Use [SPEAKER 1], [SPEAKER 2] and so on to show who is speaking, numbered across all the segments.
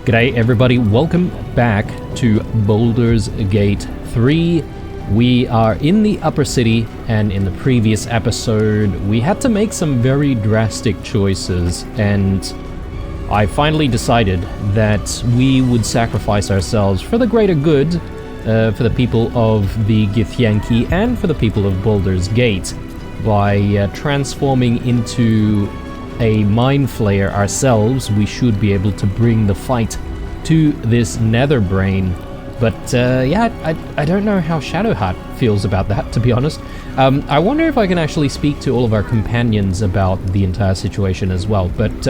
[SPEAKER 1] G'day everybody, welcome back to Baldur's Gate 3. We are in the upper city, and in the previous episode we had to make some very drastic choices, and I finally decided that we would sacrifice ourselves for the greater good, for the people of the Githyanki and for the people of Baldur's Gate, by transforming into a mind flayer ourselves. We should be able to bring the fight to this nether brain. But yeah, I don't know how Shadowheart feels about that, to be honest. I wonder if I can actually speak to all of our companions about the entire situation as well. But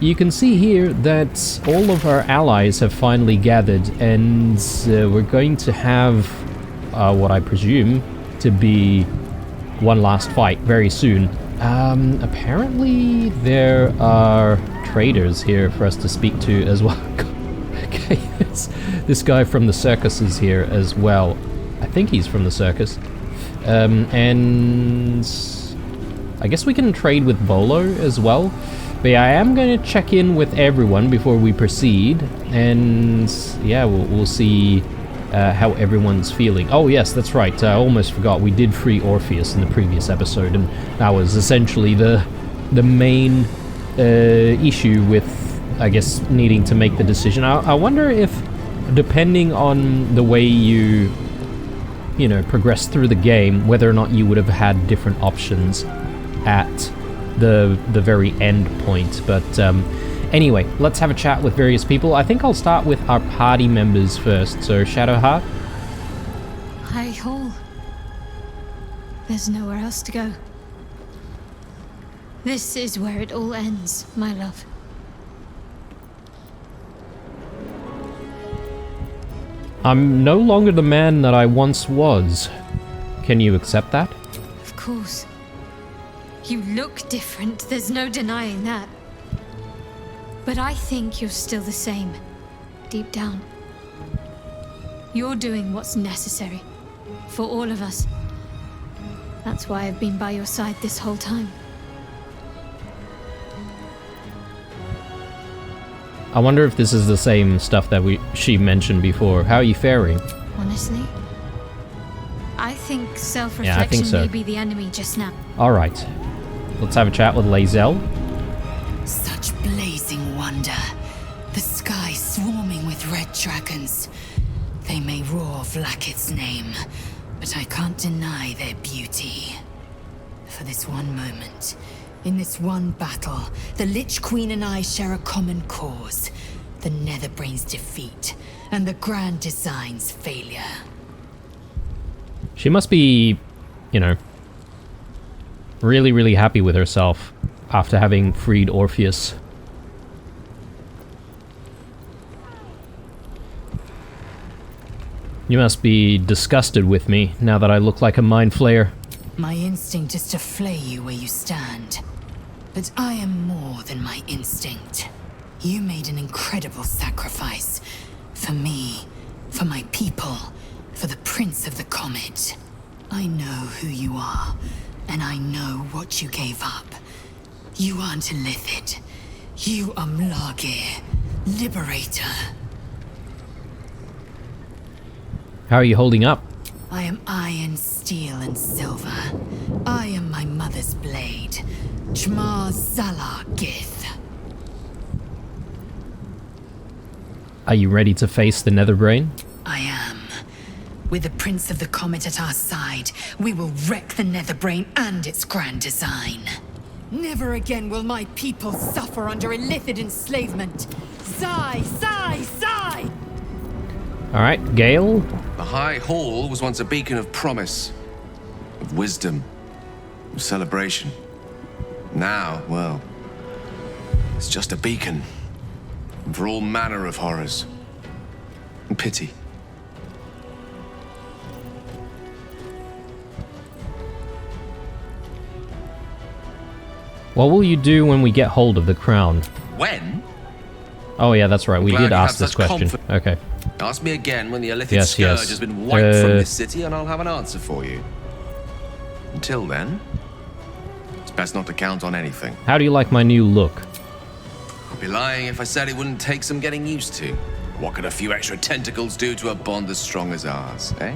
[SPEAKER 1] you can see here that all of our allies have finally gathered, and we're going to have what I presume to be one last fight very soon. Apparently there are traders here for us to speak to as well. Okay, this guy from the circus is here as well. I think he's from the circus. And I guess we can trade with Bolo as well. But yeah, I am going to check in with everyone before we proceed. And yeah, we'll see how everyone's feeling. Oh yes, that's right, I almost forgot, we did free Orpheus in the previous episode, and that was essentially the main issue with, I guess, needing to make the decision. I wonder if, depending on the way you know, progress through the game, whether or not you would have had different options at the very end point. But anyway, let's have a chat with various people. I think I'll start with our party members first. So, Shadowheart?
[SPEAKER 2] High Hall. There's nowhere else to go. This is where it all ends, my love.
[SPEAKER 1] I'm no longer the man that I once was. Can you accept that?
[SPEAKER 2] Of course. You look different, there's no denying that. But I think you're still the same, deep down. You're doing what's necessary, for all of us. That's why I've been by your side this whole time.
[SPEAKER 1] I wonder if this is the same stuff that she mentioned before. How are you faring?
[SPEAKER 2] Honestly, I think self-reflection
[SPEAKER 1] Yeah, I think so.
[SPEAKER 2] may be the enemy just now.
[SPEAKER 1] Alright, let's have a chat with Lae'zel.
[SPEAKER 3] Such blazing wonder. The sky swarming with red dragons. They may roar Vlaakith's name, but I can't deny their beauty. For this one moment, in this one battle, the Lich Queen and I share a common cause. The Netherbrain's defeat, and the Grand Design's failure.
[SPEAKER 1] She must be, you know, really, really happy with herself after having freed Orpheus. You must be disgusted with me now that I look like a mind flayer.
[SPEAKER 3] My instinct is to flay you where you stand. But I am more than my instinct. You made an incredible sacrifice. For me, for my people, for the Prince of the Comet. I know who you are, and I know what you gave up. You aren't a Lithid. You are Mlagir, Liberator.
[SPEAKER 1] How are you holding up?
[SPEAKER 3] I am iron, steel, and silver. I am my mother's blade. Jmar Zalar Gith.
[SPEAKER 1] Are you ready to face the Netherbrain?
[SPEAKER 3] I am. With the Prince of the Comet at our side, we will wreck the Netherbrain and its grand design. Never again will my people suffer under Illithid enslavement. Sigh, sigh, sigh!
[SPEAKER 1] Alright, Gale?
[SPEAKER 4] The High Hall was once a beacon of promise, of wisdom, of celebration. Now, well, it's just a beacon for all manner of horrors and pity.
[SPEAKER 1] What will you do when we get hold of the crown?
[SPEAKER 4] When?
[SPEAKER 1] Oh yeah, that's right, we
[SPEAKER 4] Glad
[SPEAKER 1] did
[SPEAKER 4] you
[SPEAKER 1] ask
[SPEAKER 4] have
[SPEAKER 1] this
[SPEAKER 4] such
[SPEAKER 1] question. Okay.
[SPEAKER 4] Ask me again when the Illithid
[SPEAKER 1] Yes,
[SPEAKER 4] scourge
[SPEAKER 1] yes.
[SPEAKER 4] has been wiped from this city, and I'll have an answer for you. Until then, it's best not to count on anything.
[SPEAKER 1] How do you like my new look?
[SPEAKER 4] be lying if I said it wouldn't take some getting used to. What could a few extra tentacles do to a bond as strong as ours, eh?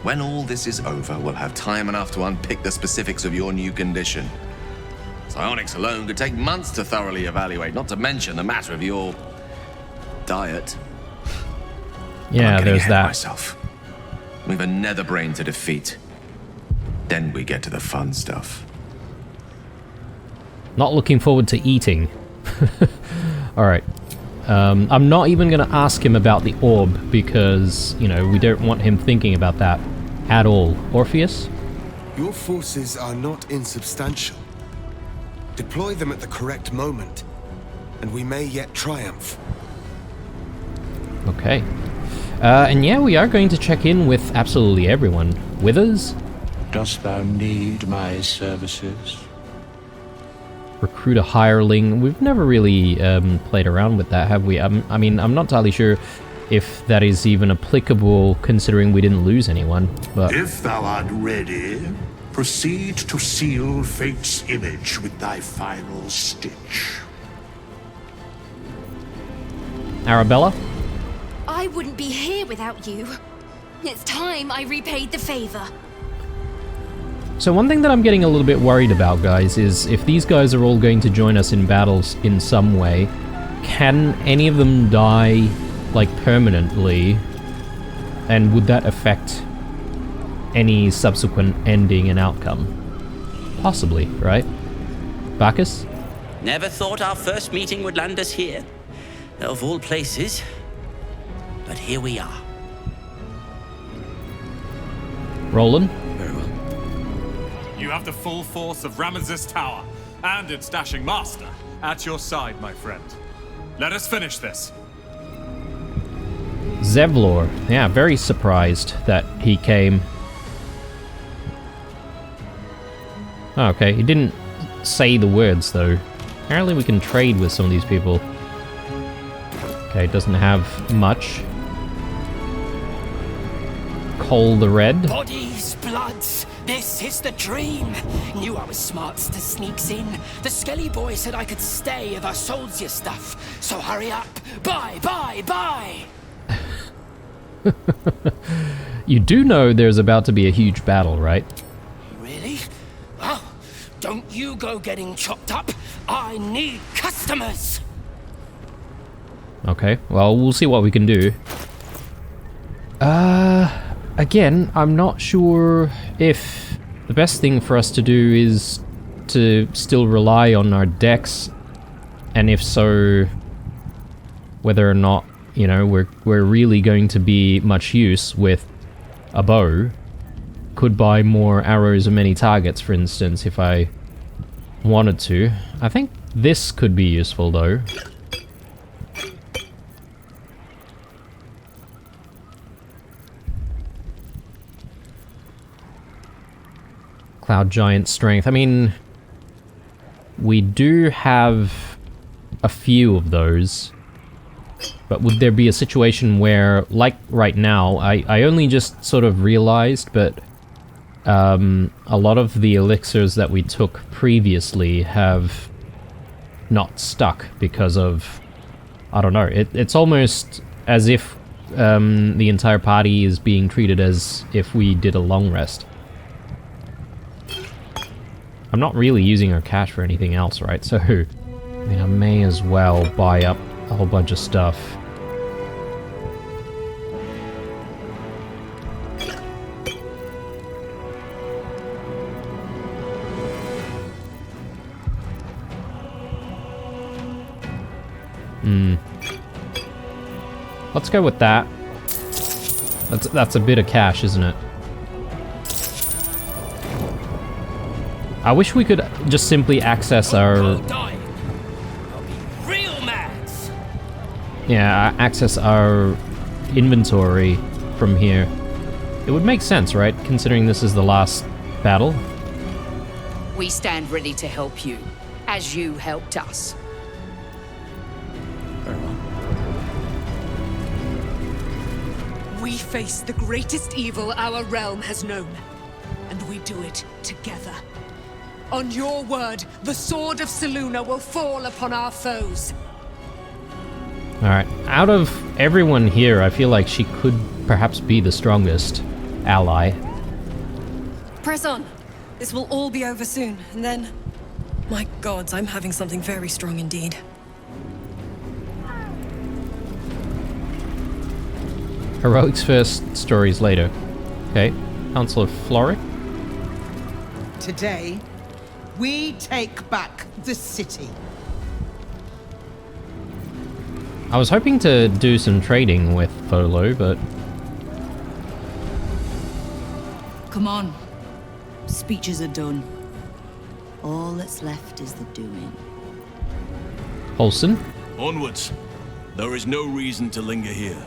[SPEAKER 4] When all this is over, we'll have time enough to unpick the specifics of your new condition. Psionics alone could take months to thoroughly evaluate, not to mention the matter of your diet.
[SPEAKER 1] Yeah,
[SPEAKER 4] I'm getting
[SPEAKER 1] there's
[SPEAKER 4] ahead of
[SPEAKER 1] that.
[SPEAKER 4] myself. We've a nether brain to defeat. Then we get to the fun stuff.
[SPEAKER 1] Not looking forward to eating. Alright. I'm not even going to ask him about the orb because, you know, we don't want him thinking about that at all. Orpheus?
[SPEAKER 5] Your forces are not insubstantial. Deploy them at the correct moment, and we may yet triumph.
[SPEAKER 1] Okay. And yeah, we are going to check in with absolutely everyone. Withers?
[SPEAKER 6] Dost thou need my services?
[SPEAKER 1] Recruit a hireling. We've never really played around with that, have we? I mean, I'm not entirely sure if that is even applicable considering we didn't lose anyone, but...
[SPEAKER 6] If thou art ready, proceed to seal fate's image with thy final stitch.
[SPEAKER 1] Arabella?
[SPEAKER 7] I wouldn't be here without you. It's time I repaid the favor.
[SPEAKER 1] So one thing that I'm getting a little bit worried about, guys, is if these guys are all going to join us in battles in some way, can any of them die, like, permanently? And would that affect any subsequent ending and outcome? Possibly, right? Bacchus?
[SPEAKER 8] Never thought our first meeting would land us here. Of all places. But here we are.
[SPEAKER 1] Roland?
[SPEAKER 8] Very well.
[SPEAKER 9] You have the full force of Ramesses Tower and its dashing master at your side, my friend. Let us finish this.
[SPEAKER 1] Zevlor. Yeah, very surprised that he came. Oh, okay, he didn't say the words, though. Apparently we can trade with some of these people. Okay, doesn't have much. Cole the Red.
[SPEAKER 10] Bodies, bloods, this is the dream. Knew I was smarts to sneaks in. The Skelly boy said I could stay if I sold your stuff. So hurry up. Bye, bye, bye.
[SPEAKER 1] You do know there's about to be a huge battle, right?
[SPEAKER 10] Really? Well, don't you go getting chopped up. I need customers.
[SPEAKER 1] Okay, well, we'll see what we can do. Again, I'm not sure if the best thing for us to do is to still rely on our decks, and if so, whether or not, you know, we're really going to be much use with a bow. Could buy more arrows of many targets, for instance, if I wanted to. I think this could be useful, though. Cloud Giant Strength. I mean, we do have a few of those, but would there be a situation where, like right now, I only just sort of realized, but a lot of the elixirs that we took previously have not stuck because of, I don't know, it's almost as if the entire party is being treated as if we did a long rest. I'm not really using our cash for anything else, right? So, I mean, I may as well buy up a whole bunch of stuff. Let's go with that. That's a bit of cash, isn't it? I wish we could just simply access our... Yeah, access our inventory from here. It would make sense, right? Considering this is the last battle.
[SPEAKER 11] We stand ready to help you, as you helped us.
[SPEAKER 8] Very well.
[SPEAKER 12] We face the greatest evil our realm has known, and we do it together. On your word, the sword of Selûne will fall upon our foes.
[SPEAKER 1] Alright, out of everyone here, I feel like she could perhaps be the strongest ally.
[SPEAKER 13] Press on. This will all be over soon, and then... My gods, I'm having something very strong indeed.
[SPEAKER 1] Heroics first, stories later. Okay, Council of Floric.
[SPEAKER 14] Today, we take back the city.
[SPEAKER 1] I was hoping to do some trading with Tholo, but...
[SPEAKER 15] Come on. Speeches are done. All that's left is the doing.
[SPEAKER 1] Olsen?
[SPEAKER 16] Onwards. There is no reason to linger here.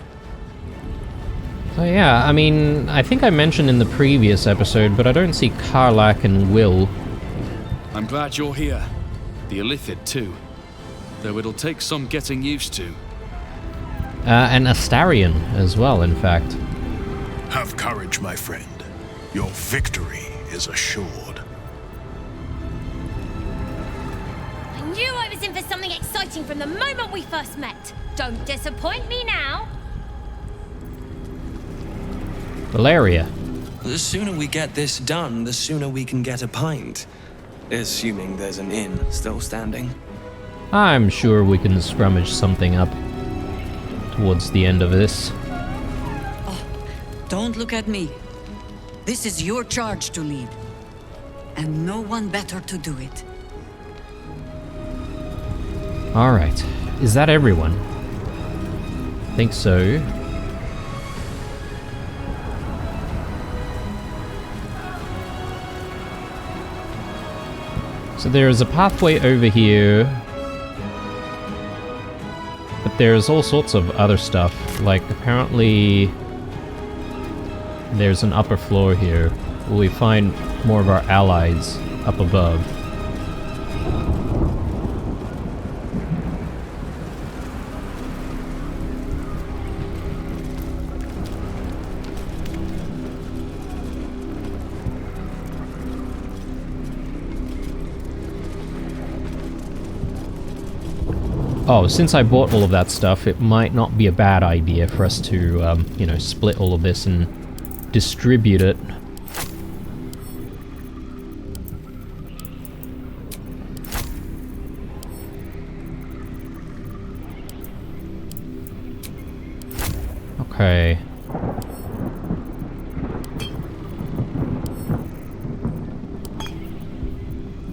[SPEAKER 1] So yeah, I mean, I think I mentioned in the previous episode, but I don't see Karlach and Will.
[SPEAKER 17] I'm glad you're here. The Illithid too. Though it'll take some getting used to.
[SPEAKER 1] And Astarion as well, in fact.
[SPEAKER 6] Have courage, my friend. Your victory is assured.
[SPEAKER 7] I knew I was in for something exciting from the moment we first met. Don't disappoint me now.
[SPEAKER 1] Valeria.
[SPEAKER 18] The sooner we get this done, the sooner we can get a pint. Assuming there's an inn still standing.
[SPEAKER 1] I'm sure we can scrummage something up towards the end of this.
[SPEAKER 15] Don't look at me. This is your charge to lead. And no one better to do it.
[SPEAKER 1] Alright. Is that everyone? Think so. So there's a pathway over here. But there's all sorts of other stuff. Like, apparently... there's an upper floor here. Will we find more of our allies up above? Oh, since I bought all of that stuff, it might not be a bad idea for us to, you know, split all of this and distribute it. Okay.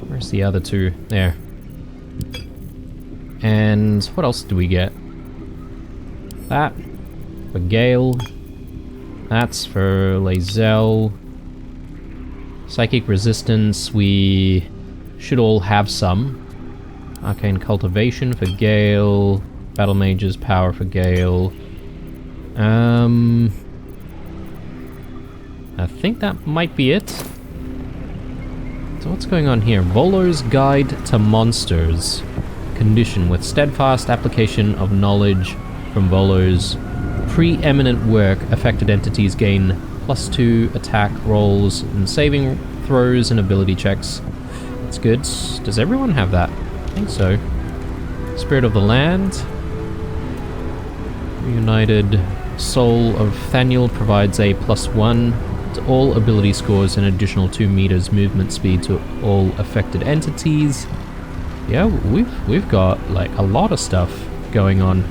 [SPEAKER 1] Where's the other two? There. And what else do we get? That for Gale. That's for Lae'zel. Psychic resistance, we should all have some. Arcane cultivation for Gale. Battle mages power for Gale. I think that might be it. So what's going on here? Volo's Guide to Monsters. Condition with steadfast application of knowledge from Volo's preeminent work, affected entities gain +2 attack rolls and saving throws and ability checks. That's good. Does everyone have that? I think so. Spirit of the Land. Reunited Soul of Thaniel provides a +1 to all ability scores and additional 2 meters movement speed to all affected entities. Yeah, we've got like a lot of stuff going on.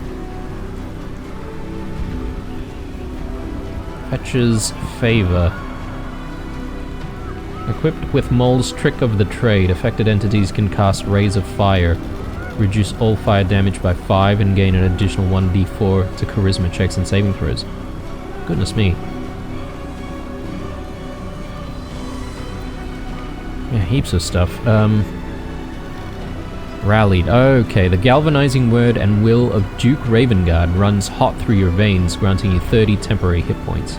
[SPEAKER 1] Fetches Favor. Equipped with Mole's Trick of the Trade, affected entities can cast Rays of Fire, reduce all fire damage by 5, and gain an additional 1d4 to charisma checks and saving throws. Goodness me. Yeah, heaps of stuff. Rallied. Okay, the galvanizing word and will of Duke Ravengard runs hot through your veins, granting you 30 temporary hit points.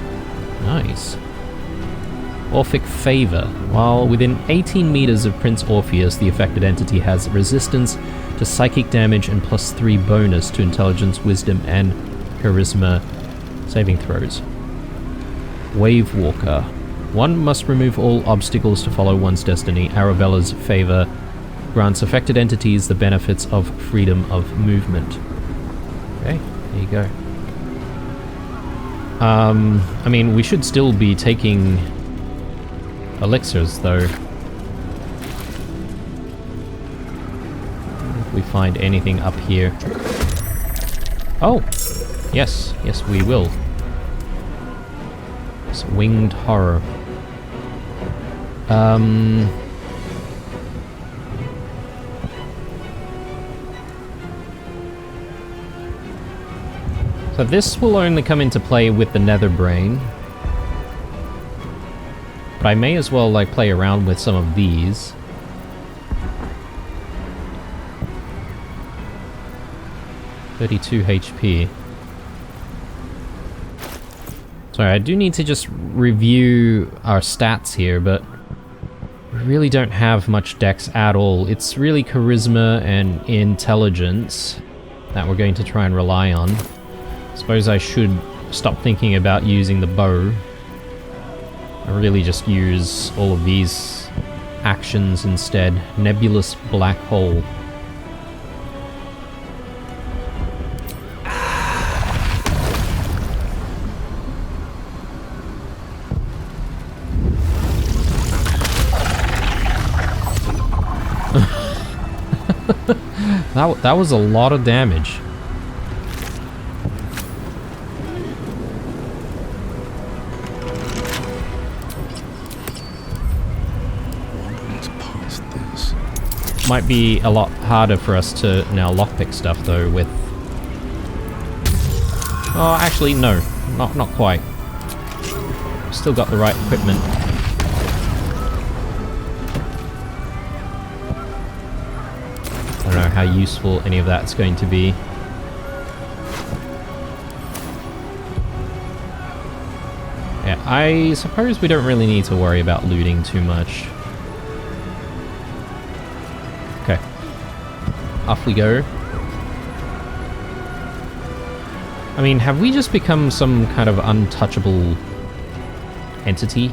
[SPEAKER 1] Nice. Orphic Favor. While within 18 meters of Prince Orpheus, the affected entity has resistance to psychic damage and +3 bonus to intelligence, wisdom, and charisma saving throws. Wave Walker. One must remove all obstacles to follow one's destiny. Arabella's favor grants affected entities the benefits of freedom of movement. Okay, there you go. I mean, we should still be taking elixirs, though. If we find anything up here. Oh! Yes, yes, we will. It's winged horror. So this will only come into play with the nether brain. But I may as well, like, play around with some of these. (32 HP). Sorry, I do need to just review our stats here, but we really don't have much dex at all. It's really charisma and intelligence that we're going to try and rely on. Suppose I should stop thinking about using the bow. I really just use all of these actions instead. Nebulous black hole. That was a lot of damage. Might be a lot harder for us to now lockpick stuff though with... Oh, actually no, not quite. Still got the right equipment. I don't know how useful any of that's going to be. Yeah, I suppose we don't really need to worry about looting too much. Okay. Off we go. I mean, have we just become some kind of untouchable entity?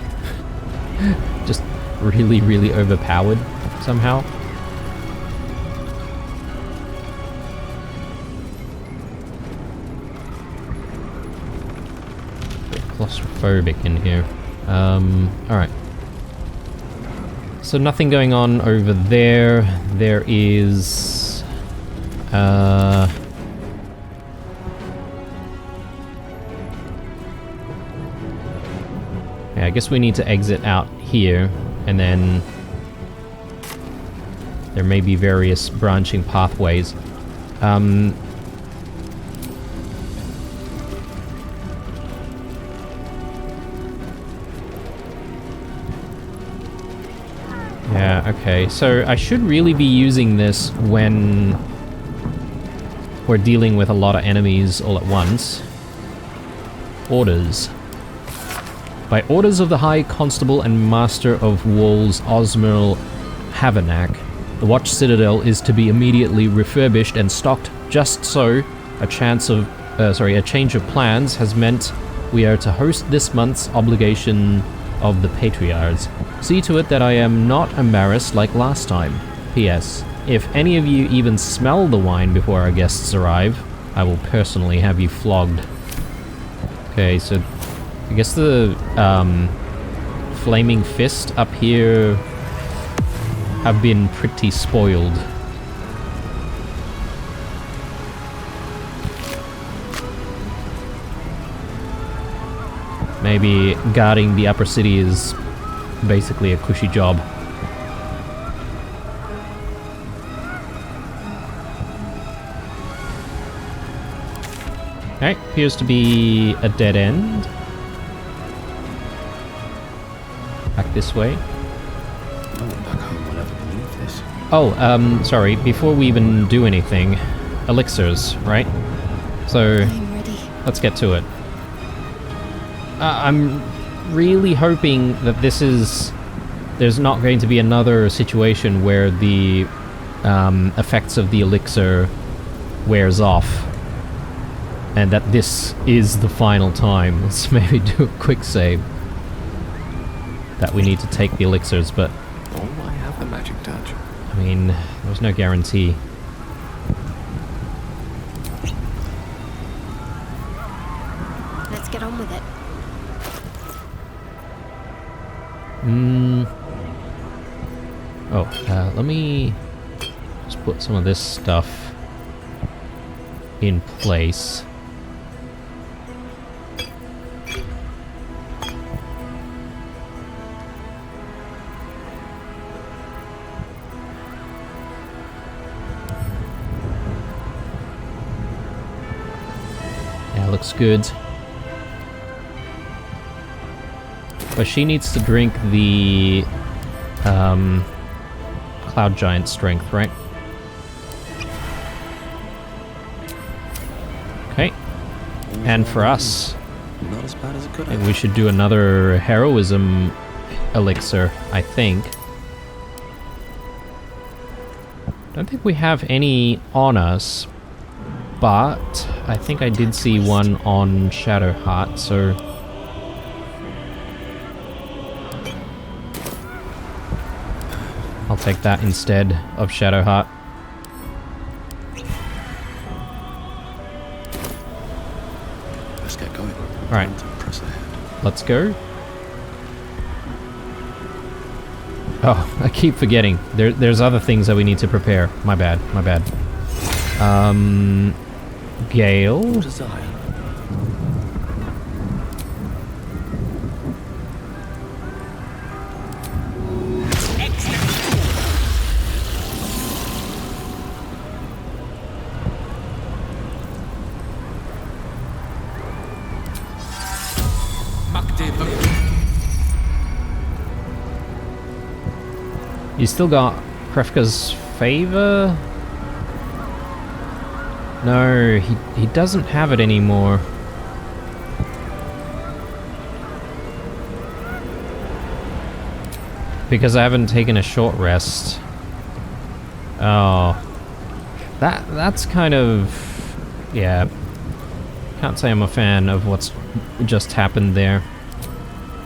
[SPEAKER 1] Just really, really overpowered somehow? Claustrophobic in here. Alright. So nothing going on over there. There is... yeah, I guess we need to exit out here, and then there may be various branching pathways. Yeah, okay, so I should really be using this when we're dealing with a lot of enemies all at once. Orders. By orders of the High Constable and Master of Walls Osmerl Havernack, the Watch Citadel is to be immediately refurbished and stocked just so a change of plans has meant we are to host this month's obligation of the Patriarchs. See to it that I am not embarrassed like last time. P.S. If any of you even smell the wine before our guests arrive, I will personally have you flogged. Okay, so I guess the Flaming Fist up here have been pretty spoiled. Maybe guarding the upper city is basically a cushy job. Okay, appears to be a dead end. Back this way.
[SPEAKER 19] No one back home will ever believe this.
[SPEAKER 1] Oh, sorry, before we even do anything, elixirs, right? So, let's get to it. I'm really hoping that there's not going to be another situation where the effects of the elixir wears off, and that this is the final time. Let's maybe do a quick save. that we need to take the elixirs, but
[SPEAKER 18] Oh, I have the magic touch.
[SPEAKER 1] I mean, there's no guarantee.
[SPEAKER 7] Let's get on with it.
[SPEAKER 1] Oh, let me just put some of this stuff in place. Yeah, looks good. But she needs to drink the Cloud Giant strength, right? Okay. And for us,
[SPEAKER 18] Not as bad as it could
[SPEAKER 1] I think
[SPEAKER 18] have.
[SPEAKER 1] we should do another heroism elixir, I think. Don't think we have any on us, but I think I did see one on Shadowheart, so I'll take that instead of Shadowheart.
[SPEAKER 18] Let's get going.
[SPEAKER 1] Alright,
[SPEAKER 18] Press ahead.
[SPEAKER 1] let's go. Oh, I keep forgetting. There's other things that we need to prepare. My bad, my bad. Gale?
[SPEAKER 18] Desire.
[SPEAKER 1] You still got Krefka's favor? No, he doesn't have it anymore. Because I haven't taken a short rest. Oh. That's kind of... yeah. Can't say I'm a fan of what's just happened there.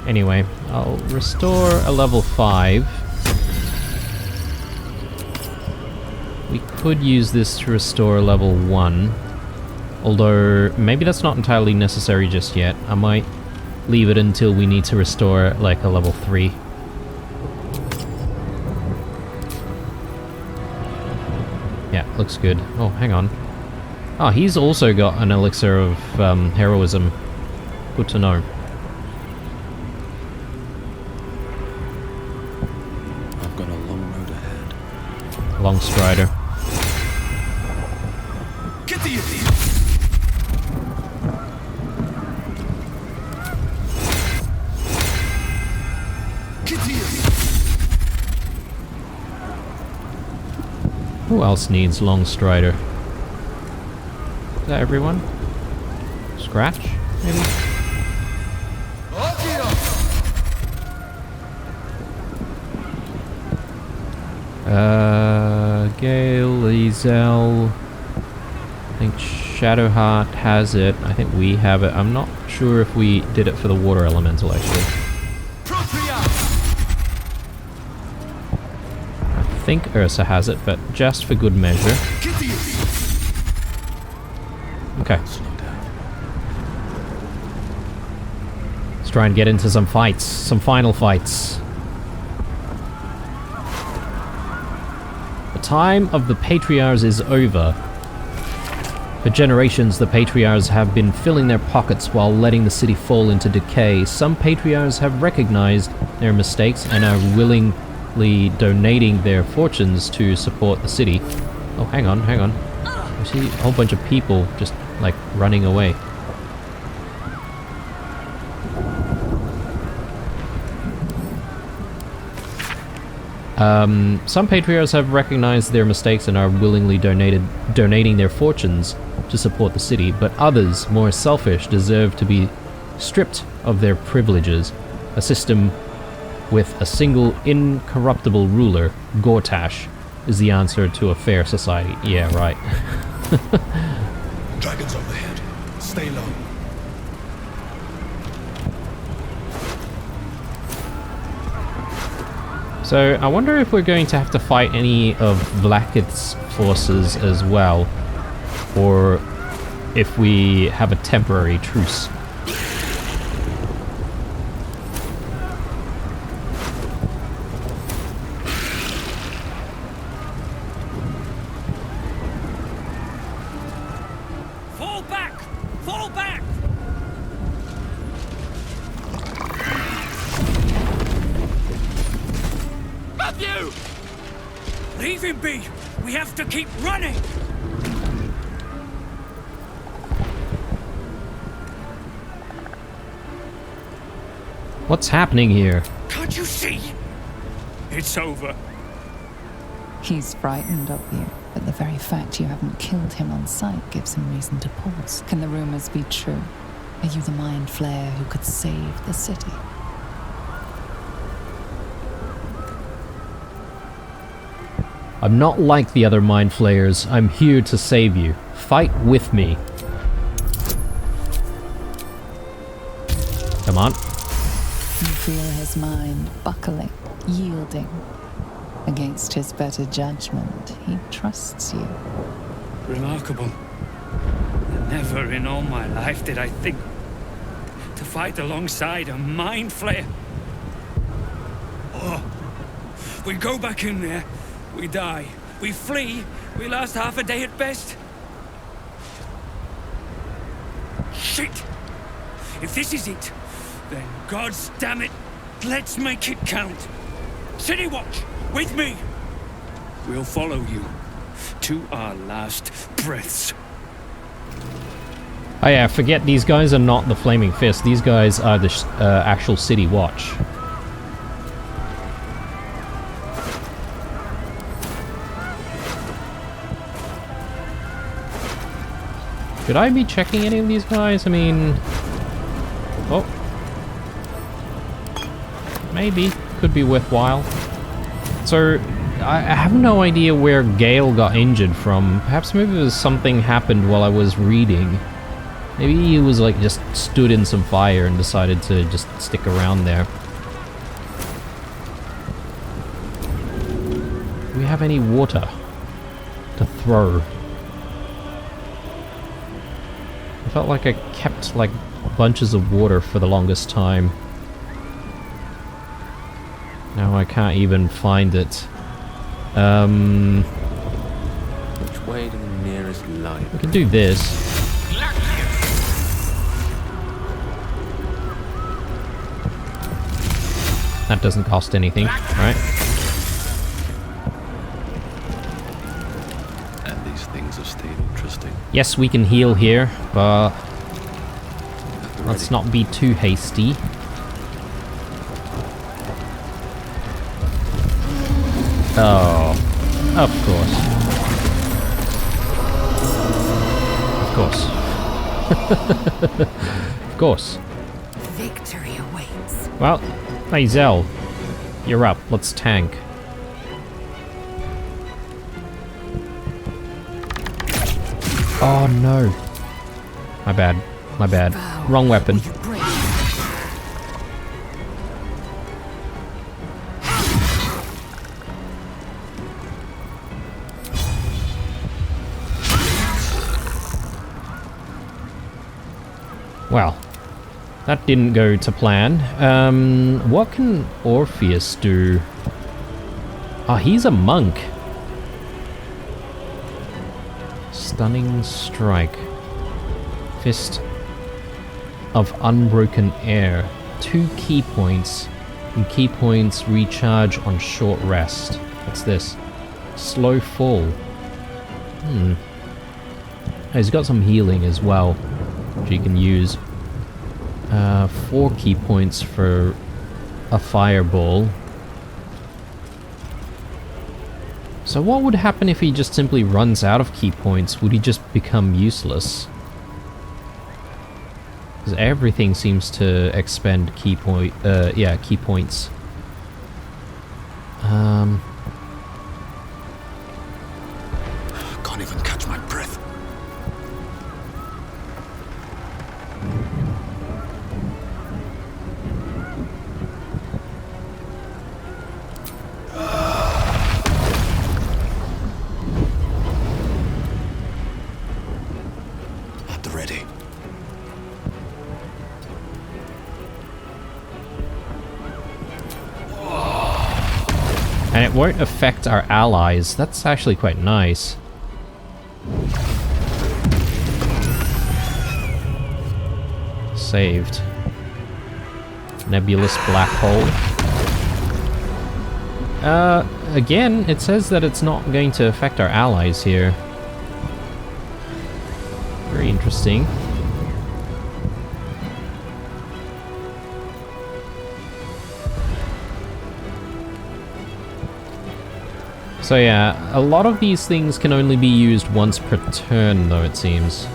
[SPEAKER 1] Anyway, I'll restore a level 5. We could use this to restore level 1. Although, maybe that's not entirely necessary just yet. I might leave it until we need to restore, like, a level 3. Yeah, looks good. Oh, hang on. Oh, he's also got an elixir of heroism. Good to know.
[SPEAKER 18] I've got a long road ahead.
[SPEAKER 1] Long strider.
[SPEAKER 6] Get the
[SPEAKER 1] Who else needs long strider? Is that everyone? Scratch, maybe? Gale, Ezel. I think Shadowheart has it. I think we have it. I'm not sure if we did it for the water elemental, actually. I think Ursa has it, but just for good measure. Okay. Let's try and get into some fights. Some final fights. The time of the Patriarchs is over. For generations, the Patriarchs have been filling their pockets while letting the city fall into decay. Some Patriarchs have recognized their mistakes and are willingly donating their fortunes to support the city. Oh, hang on, hang on. I see a whole bunch of people just, like, running away. Some Patriarchs have recognized their mistakes and are willingly donating their fortunes to support the city, but others, more selfish, deserve to be stripped of their privileges. A system with a single incorruptible ruler, Gortash, is the answer to a fair society. Yeah, right.
[SPEAKER 6] Dragons overhead. Stay low.
[SPEAKER 1] So I wonder if we're going to have to fight any of Vlaakith's forces as well, or if we have a temporary truce.
[SPEAKER 10] Fall back! Fall back! Matthew! Leave him be! We have to keep running!
[SPEAKER 1] What's happening here?
[SPEAKER 10] Can't you see? It's over.
[SPEAKER 20] He's frightened of you, but the very fact you haven't killed him on sight gives him reason to pause. Can the rumors be true? Are you the Mind Flayer who could save the city?
[SPEAKER 1] I'm not like the other Mind Flayers. I'm here to save you. Fight with me. Come on.
[SPEAKER 20] You feel his mind buckling, yielding. Against his better judgment, he trusts you.
[SPEAKER 10] Remarkable. Never in all my life did I think to fight alongside a Mind Flayer. Oh, we go back in there, we die. We flee, we last half a day at best. Shit! If this is it, then God's damn it, let's make it count. City Watch, with me. We'll follow you to our last breaths.
[SPEAKER 1] Oh yeah, forget these guys are not the Flaming Fist. These guys are the actual City Watch. Should I be checking any of these guys? I mean... Oh. Maybe. Could be worthwhile. So, I have no idea where Gale got injured from. Perhaps maybe it was something happened while I was reading. Maybe he was like just stood in some fire and decided to just stick around there. Do we have any water to throw? I felt like I kept like bunches of water for the longest time. Now I can't even find it.
[SPEAKER 19] Which way to the nearest light?
[SPEAKER 1] We can do this. That doesn't cost anything, right?
[SPEAKER 19] And these things are still interesting.
[SPEAKER 1] Yes, we can heal here, but let's not be too hasty. Oh, of course. Of course. Of course.
[SPEAKER 3] Victory awaits.
[SPEAKER 1] Well, hey Zell, you're up. Let's tank. Oh no. My bad. My bad. Wrong weapon. Well, that didn't go to plan. What can Orpheus do? Oh, he's a monk. Stunning Strike. Fist of Unbroken Air. 2 key points. And key points recharge on short rest. What's this? Slow Fall. Oh, he's got some healing as well, which he can use. 4 key points for a fireball. So what would happen if he just simply runs out of key points? Would he just become useless? Because everything seems to expend key points.
[SPEAKER 6] Can't even catch my breath.
[SPEAKER 1] And it won't affect our allies. That's actually quite nice. Saved. Nebulous black hole. Again, it says that it's not going to affect our allies here. Very interesting. So yeah, a lot of these things can only be used once per turn, though, it seems.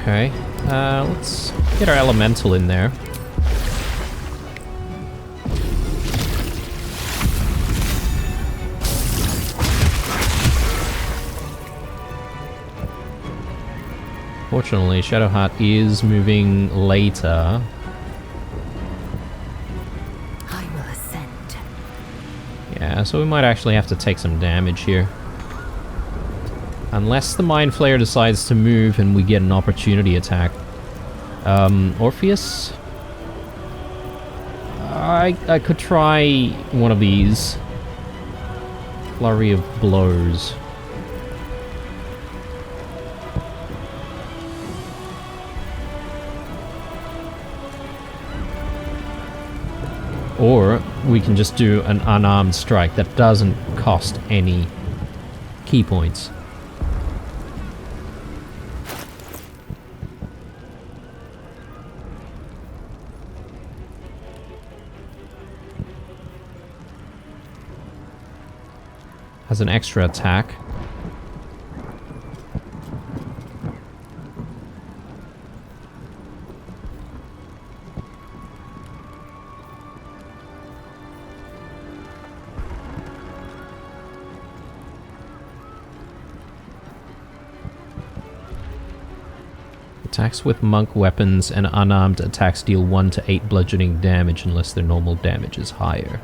[SPEAKER 1] Okay, let's get our elemental in there. Fortunately, Shadowheart is moving later.
[SPEAKER 3] I will ascend.
[SPEAKER 1] Yeah, so we might actually have to take some damage here. Unless the Mind Flayer decides to move and we get an opportunity attack. Orpheus? I could try one of these. Flurry of blows. Or we can just do an unarmed strike that doesn't cost any key points. Has an extra attack. Attacks with monk weapons and unarmed attacks deal 1 to 8 bludgeoning damage unless their normal damage is higher.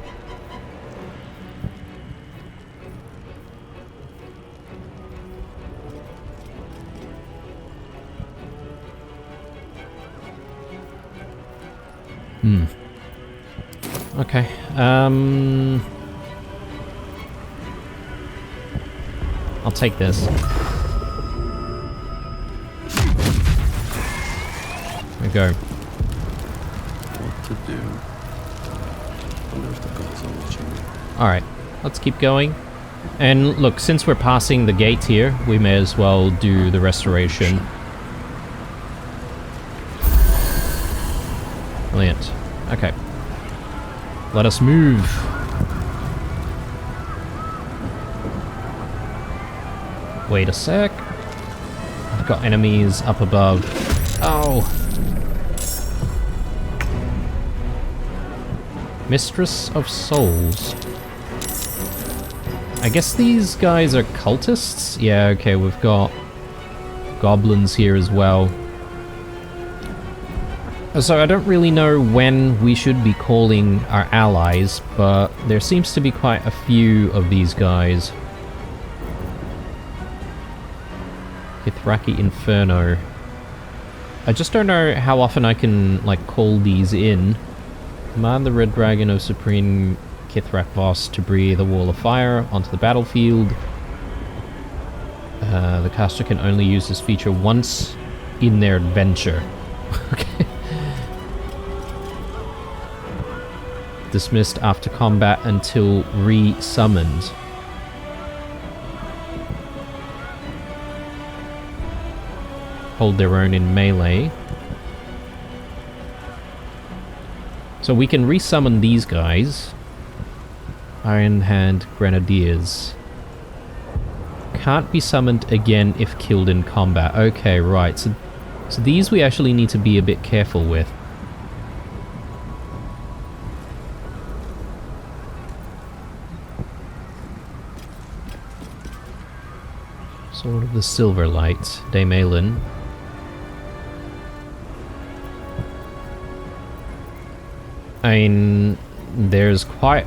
[SPEAKER 1] Okay, I'll take this. There we go.
[SPEAKER 19] What to do? Wonder if the gods are watching me.
[SPEAKER 1] Alright, let's keep going. And look, since we're passing the gate here, we may as well do the restoration. Brilliant. Okay. Let us move. Wait a sec. I've got enemies up above. Oh. Mistress of Souls. I guess these guys are cultists? Yeah, okay, we've got goblins here as well. So I don't really know when we should be calling our allies, but there seems to be quite a few of these guys. Kithraki Inferno. I just don't know how often I can, like, call these in. Command the Red Dragon of Supreme Kithrak Voss to breathe a wall of fire onto the battlefield. The caster can only use this feature once in their adventure. Okay. Dismissed after combat until re-summoned. Hold their own in melee. So we can re-summon these guys. Iron Hand Grenadiers. Can't be summoned again if killed in combat. Okay, right. So these we actually need to be a bit careful with. Sword of the Silverlight, Dame Aelin. I mean, there's quite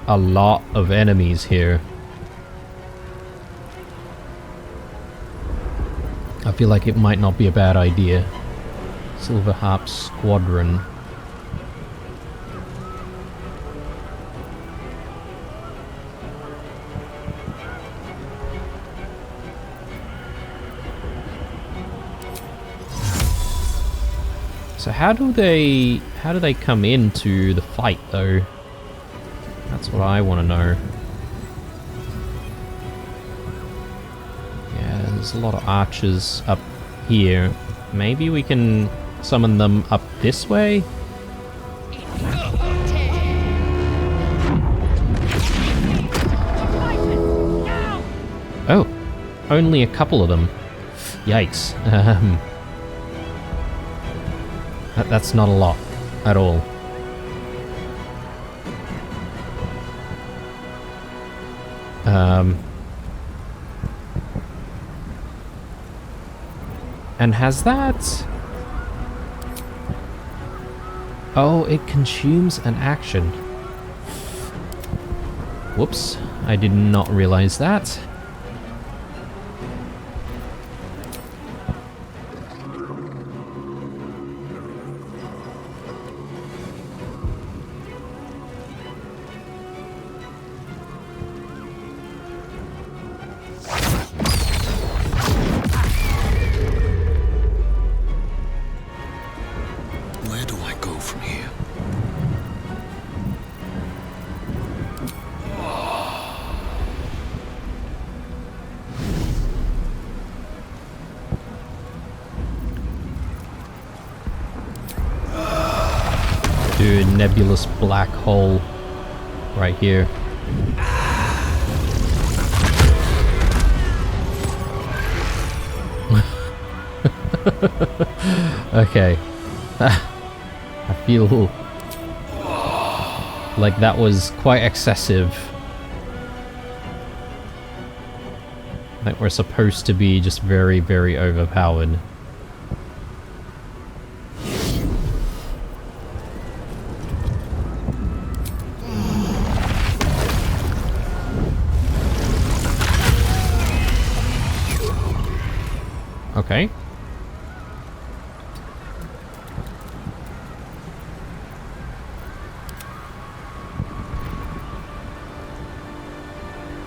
[SPEAKER 1] a lot of enemies here. I feel like it might not be a bad idea. Silver Harp Squadron. So how do they come into the fight though? That's what I want to know. Yeah, there's a lot of archers up here. Maybe we can summon them up this way? Oh, only a couple of them. Yikes. That's not a lot at all. And has that... Oh, it consumes an action. Whoops, I did not realize that. Nebulous black hole right here. Okay. I feel like that was quite excessive. Like we're supposed to be just very, very overpowered. Okay.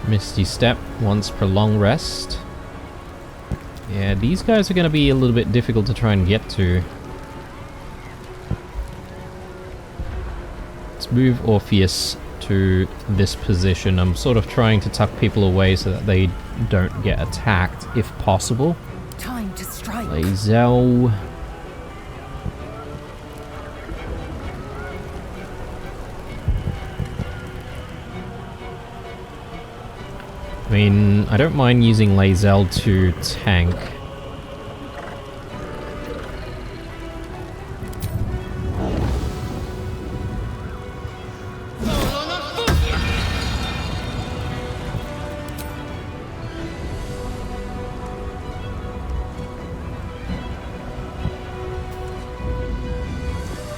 [SPEAKER 1] Misty Step, once per long rest. Yeah, these guys are going to be a little bit difficult to try and get to. Let's move Orpheus to this position. I'm sort of trying to tuck people away so that they don't get attacked, if possible.
[SPEAKER 12] Time to strike.
[SPEAKER 1] Lae'zel. I mean, I don't mind using Lae'zel to tank.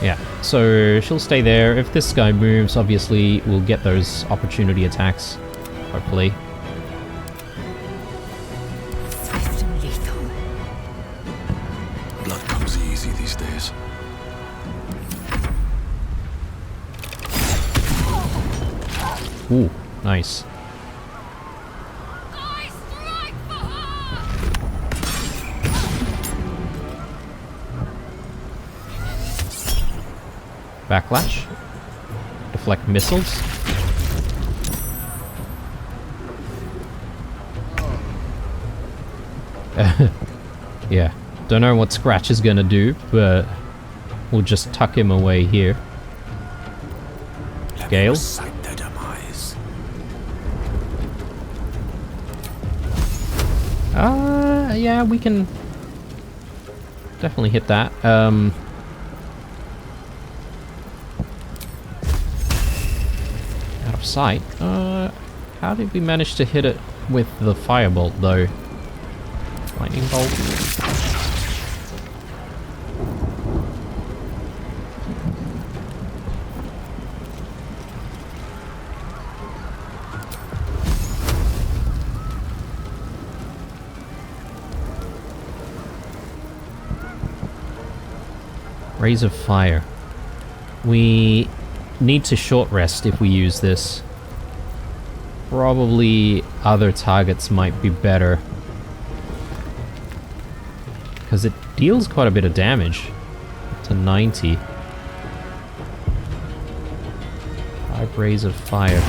[SPEAKER 1] Yeah, so she'll stay there. If this guy moves, obviously we'll get those opportunity attacks, hopefully.
[SPEAKER 12] Swift and lethal.
[SPEAKER 19] Blood comes easy these days.
[SPEAKER 1] Ooh, nice. Backlash. Deflect missiles. Yeah, don't know what Scratch is gonna do, but we'll just tuck him away here. Gale. Yeah, we can definitely hit that. Out of sight. How did we manage to hit it with the firebolt though? Lightning bolt. Rays of fire. We need to short rest if we use this. Probably other targets might be better. Because it deals quite a bit of damage. To 90. 5 rays of fire.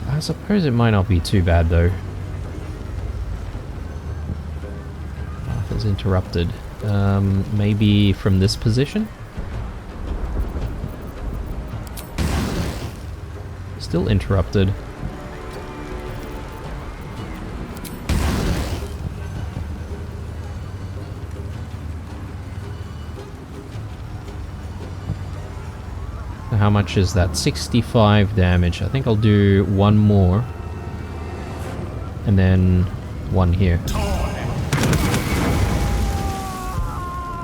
[SPEAKER 1] I suppose it might not be too bad though. Path is interrupted. Maybe from this position? Still interrupted. How much is that? 65 damage. I think I'll do one more. And then one here.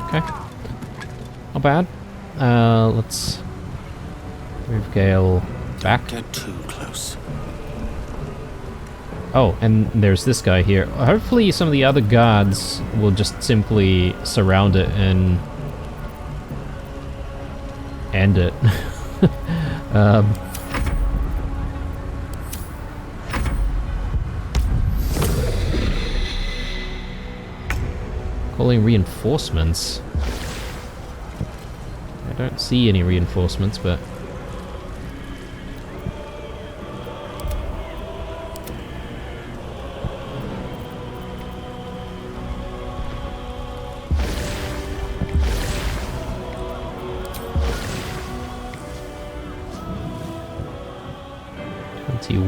[SPEAKER 1] Okay. Not bad. Let's move Gale back.
[SPEAKER 6] Get too close.
[SPEAKER 1] Oh, and there's this guy here. Hopefully some of the other guards will just simply surround it and end it. Calling reinforcements. I don't see any reinforcements, but...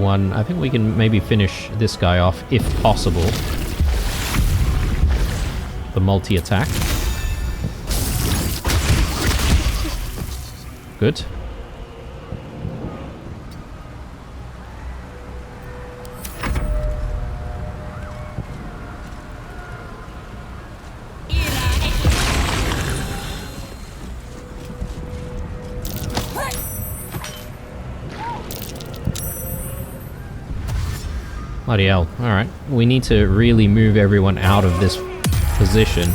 [SPEAKER 1] I think we can maybe finish this guy off, if possible. The multi-attack. Good. Bloody hell. Alright. We need to really move everyone out of this position.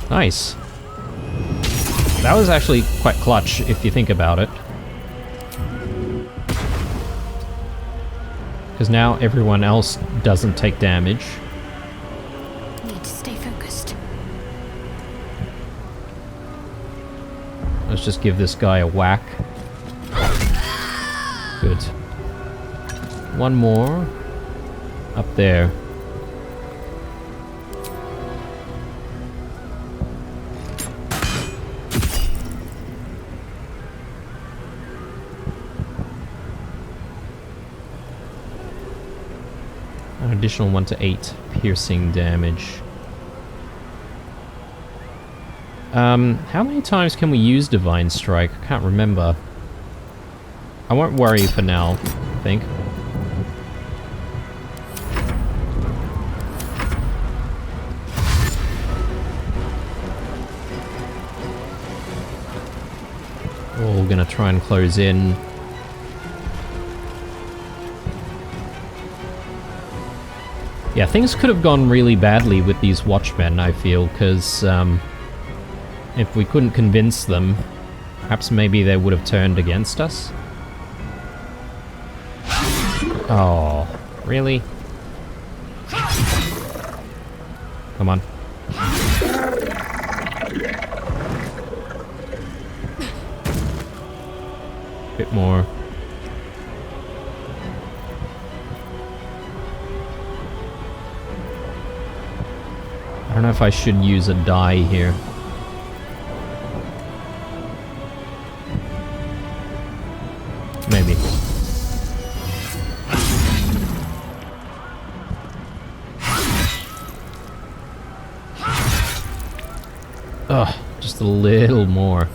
[SPEAKER 1] Nice. That was actually quite clutch if you think about it. Because now everyone else doesn't take damage.
[SPEAKER 2] Need to stay focused.
[SPEAKER 1] Let's just give this guy a whack. Good. One more. Up there. An additional 1 to 8 piercing damage. How many times can we use Divine Strike? I can't remember. I won't worry for now, I think. We're all gonna try and close in. Yeah, things could have gone really badly with these Watchmen, I feel, because if we couldn't convince them, perhaps maybe they would have turned against us. Oh, really? Come on. Bit more. I don't know if I should use a die here. Maybe. Ugh, just a little more.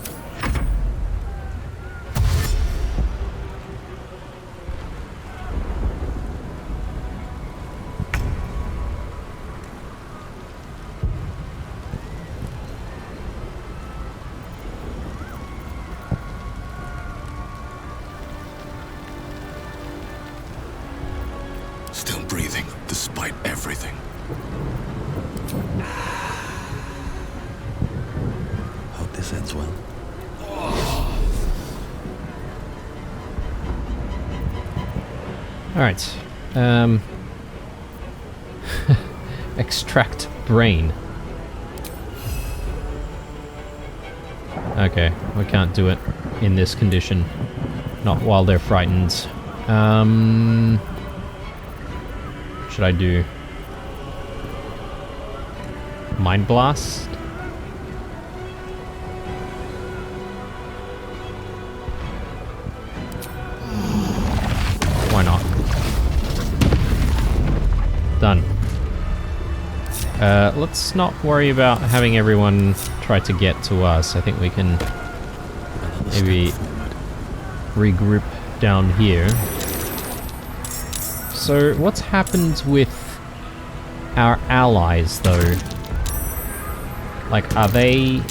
[SPEAKER 6] Still breathing, despite everything.
[SPEAKER 19] Hope this ends well.
[SPEAKER 1] Alright. Extract brain. Okay, we can't do it in this condition. Not while they're frightened. What should I do? Mind blast? Why not? Done. Let's not worry about having everyone try to get to us. I think we can maybe regroup down here. So, what's happened with our allies, though? Like, are they...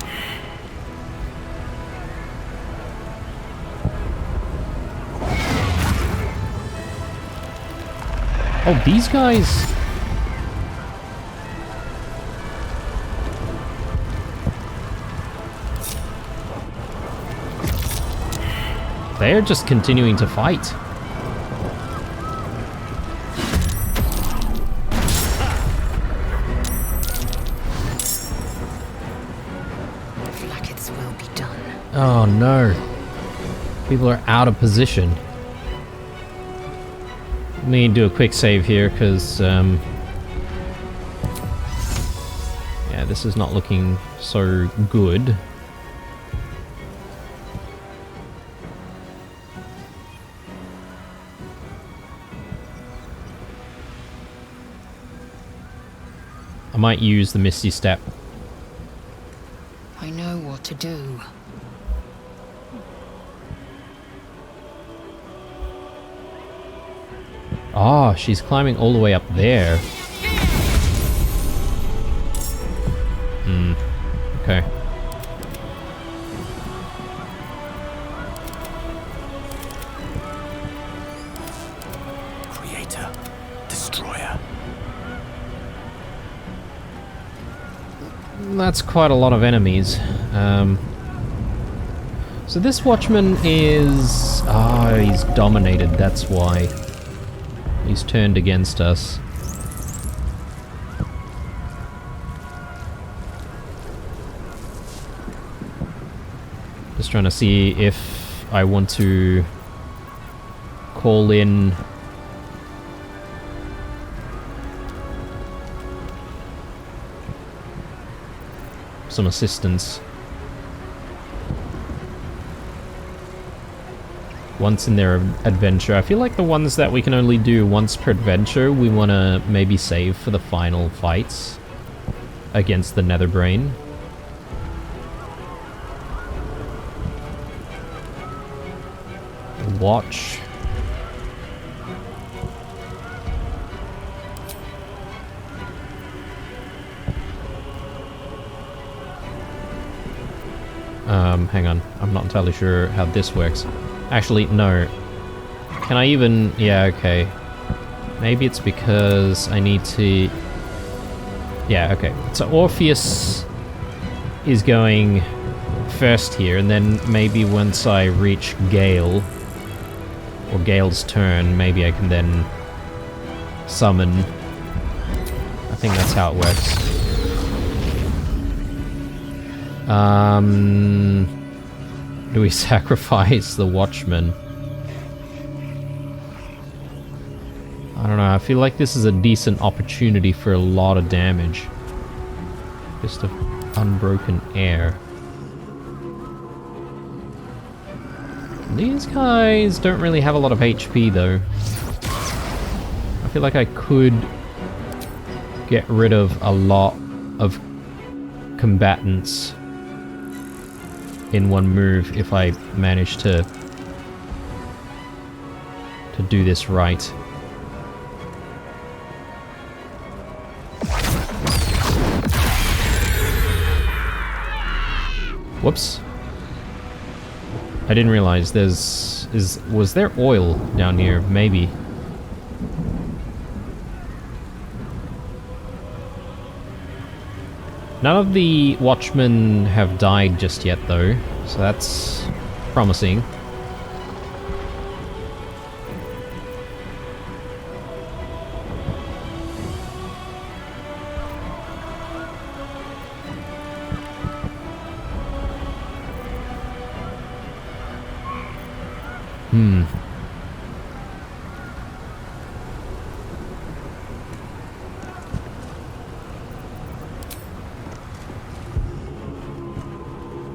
[SPEAKER 1] Oh, these guys... They're just continuing to fight.
[SPEAKER 3] Flackets will be done.
[SPEAKER 1] Oh no. People are out of position. Let me do a quick save here, because, yeah, this is not looking so good. I might use the Misty Step.
[SPEAKER 3] I know what to do.
[SPEAKER 1] Ah, she's climbing all the way up there. Okay.
[SPEAKER 6] Creator, destroyer.
[SPEAKER 1] That's quite a lot of enemies. So this Watchman is... Ah, he's dominated, that's why. He's turned against us. Just trying to see if I want to call in some assistance. Once in their adventure. I feel like the ones that we can only do once per adventure, we want to maybe save for the final fights against the Netherbrain. Watch. Hang on. I'm not entirely sure how this works. Actually, no. Can I even... Yeah, okay. Maybe it's because I need to... Yeah, okay. So Orpheus is going first here, and then maybe once I reach Gale, or Gale's turn, maybe I can then summon. I think that's how it works. Do we sacrifice the Watchman? I don't know, I feel like this is a decent opportunity for a lot of damage. Just of unbroken air. These guys don't really have a lot of HP though. I feel like I could get rid of a lot of combatants in one move if I manage to do this right. Whoops. I didn't realize was there oil down here? Maybe. None of the watchmen have died just yet though, so that's promising.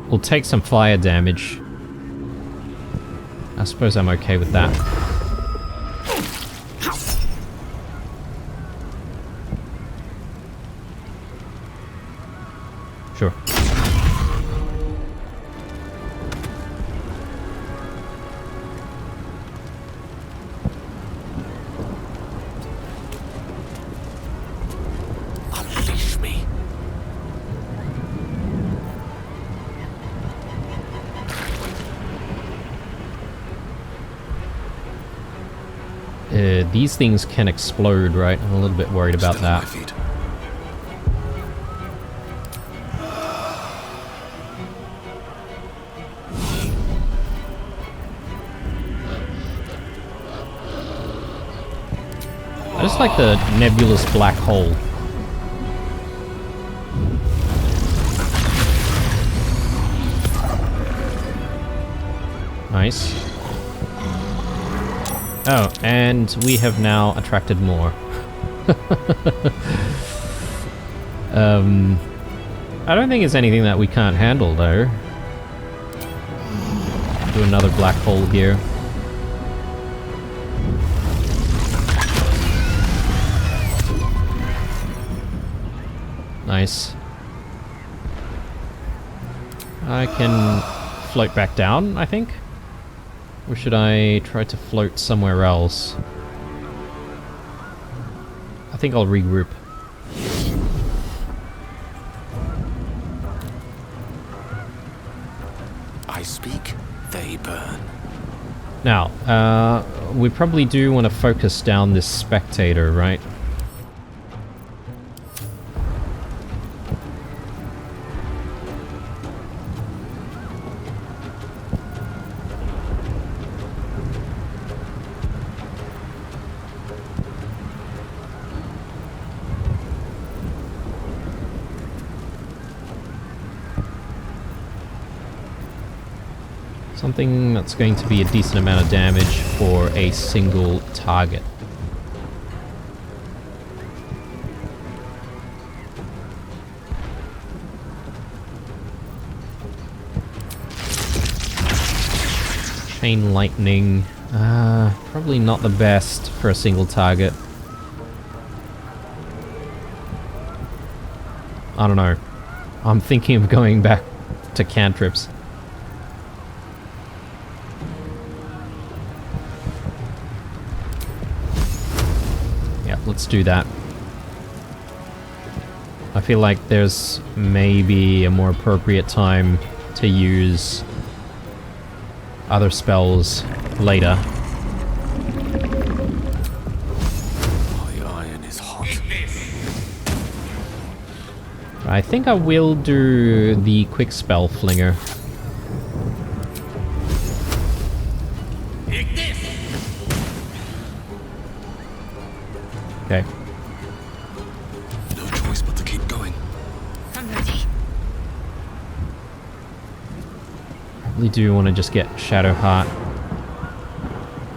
[SPEAKER 1] We'll take some fire damage. I suppose I'm okay with that. Sure.
[SPEAKER 6] Unleash me.
[SPEAKER 1] These things can explode, right? I'm a little bit worried about that. I just like the nebulous black hole. Nice. Oh, and we have now attracted more. I don't think it's anything that we can't handle, though. Do another black hole here. Nice. I can float back down, I think. Or should I try to float somewhere else? I think I'll regroup.
[SPEAKER 6] I speak, they burn.
[SPEAKER 1] Now, we probably do want to focus down this spectator, right? Something that's going to be a decent amount of damage for a single target. Chain lightning, probably not the best for a single target. I don't know. I'm thinking of going back to cantrips. Let's do that. I feel like there's maybe a more appropriate time to use other spells later.
[SPEAKER 6] My iron is hot.
[SPEAKER 1] I think I will do the quick spell flinger. Okay.
[SPEAKER 6] No choice but to keep going.
[SPEAKER 2] I'm ready.
[SPEAKER 1] Really do want to just get Shadowheart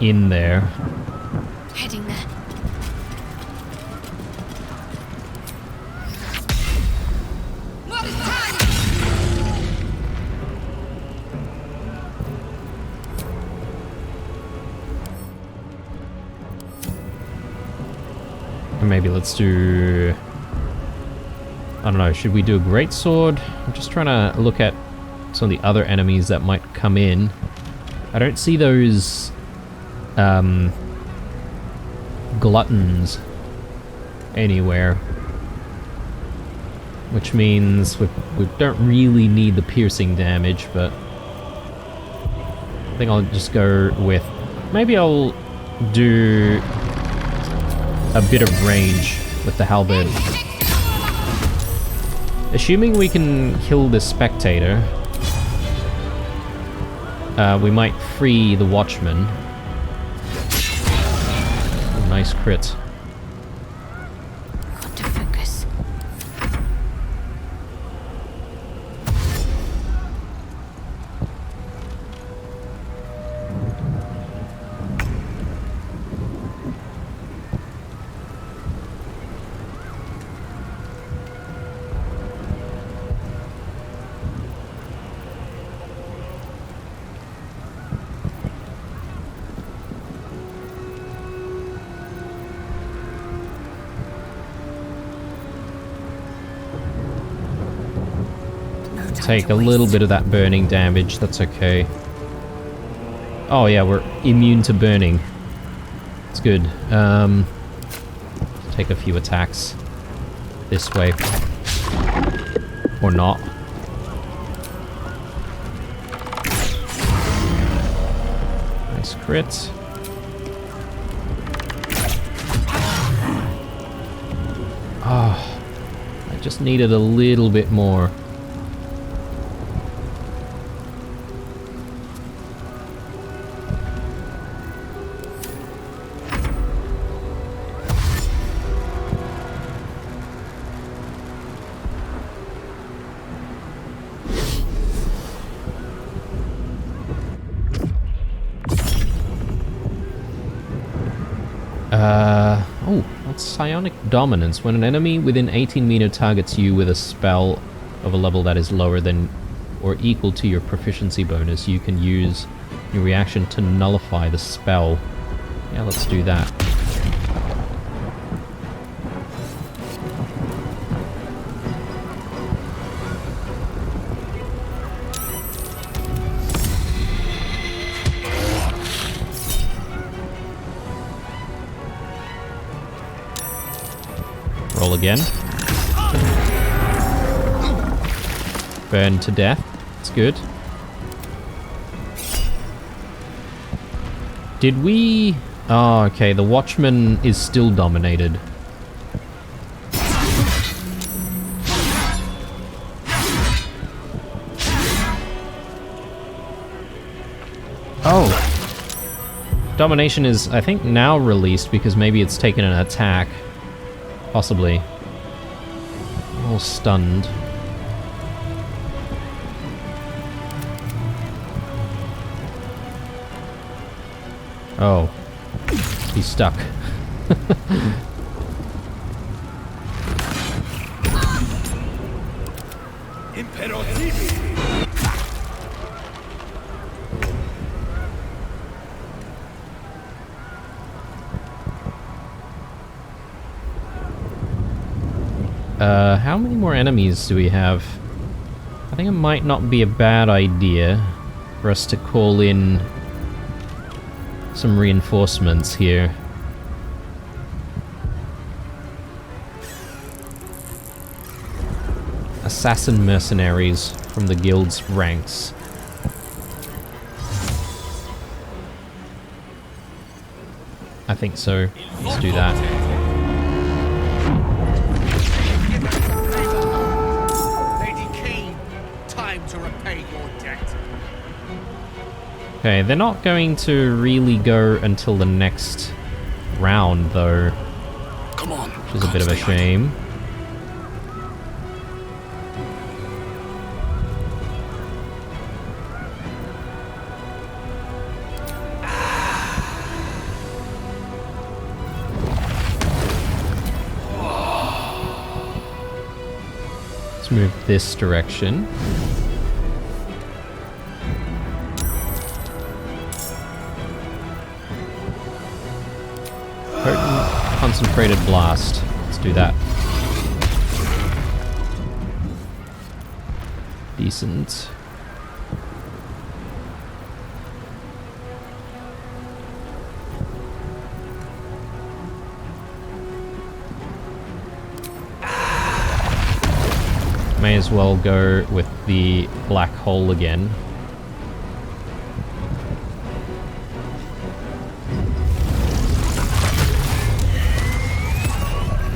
[SPEAKER 1] in there.
[SPEAKER 2] Heading there.
[SPEAKER 1] Maybe let's do... I don't know, should we do a greatsword? I'm just trying to look at some of the other enemies that might come in. I don't see those gluttons anywhere, which means we don't really need the piercing damage, but I think I'll just go with, maybe I'll do a bit of range with the halberd. Assuming we can kill this spectator, we might free the watchman. Nice crit.
[SPEAKER 2] Got to focus.
[SPEAKER 1] Take a little bit of that burning damage, that's okay. Oh yeah, we're immune to burning. It's good. Take a few attacks this way. Or not. Nice crit. Oh, I just needed a little bit more. Oh, that's Psionic Dominance. When an enemy within 18 meter targets you with a spell of a level that is lower than or equal to your proficiency bonus, you can use your reaction to nullify the spell. Yeah, let's do that. Roll again. Burn to death. That's good. Did we... Oh, okay. The Watchman is still dominated. Oh. Domination is, I think, now released because maybe it's taken an attack. Possibly. All stunned. Oh. He's stuck. How many more enemies do we have? I think it might not be a bad idea for us to call in some reinforcements here. Assassin mercenaries from the guild's ranks. I think so. Let's do that. Okay, they're not going to really go until the next round, though.
[SPEAKER 10] Come on.
[SPEAKER 1] Which is a bit of a shame. Let's move this direction. Concentrated blast. Let's do that. Decent. as well go with the black hole again.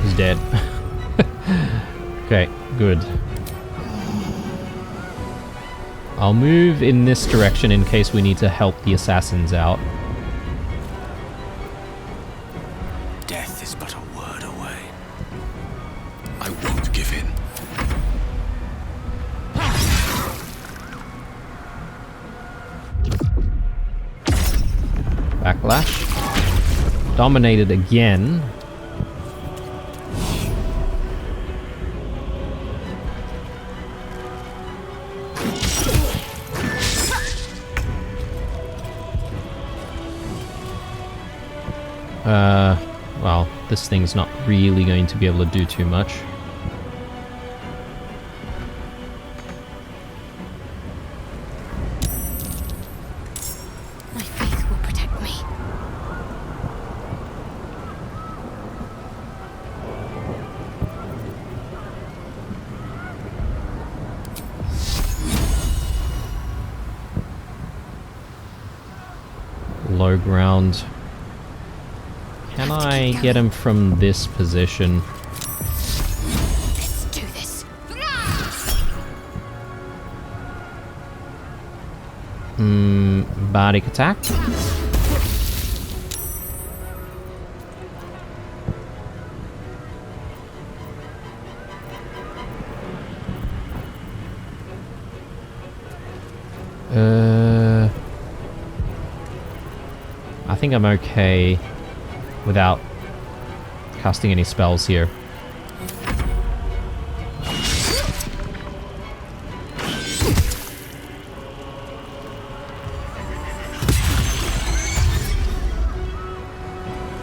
[SPEAKER 1] He's dead. Okay, good. I'll move in this direction in case we need to help the assassins out.
[SPEAKER 6] Death is but a word away. I won't give in.
[SPEAKER 1] Backlash. Dominated again. Well, this thing's not really going to be able to do too much.
[SPEAKER 2] My faith will protect me.
[SPEAKER 1] Low ground. Can I get him from this position?
[SPEAKER 2] Let's do this.
[SPEAKER 1] Bardic attack? I think I'm okay without casting any spells here.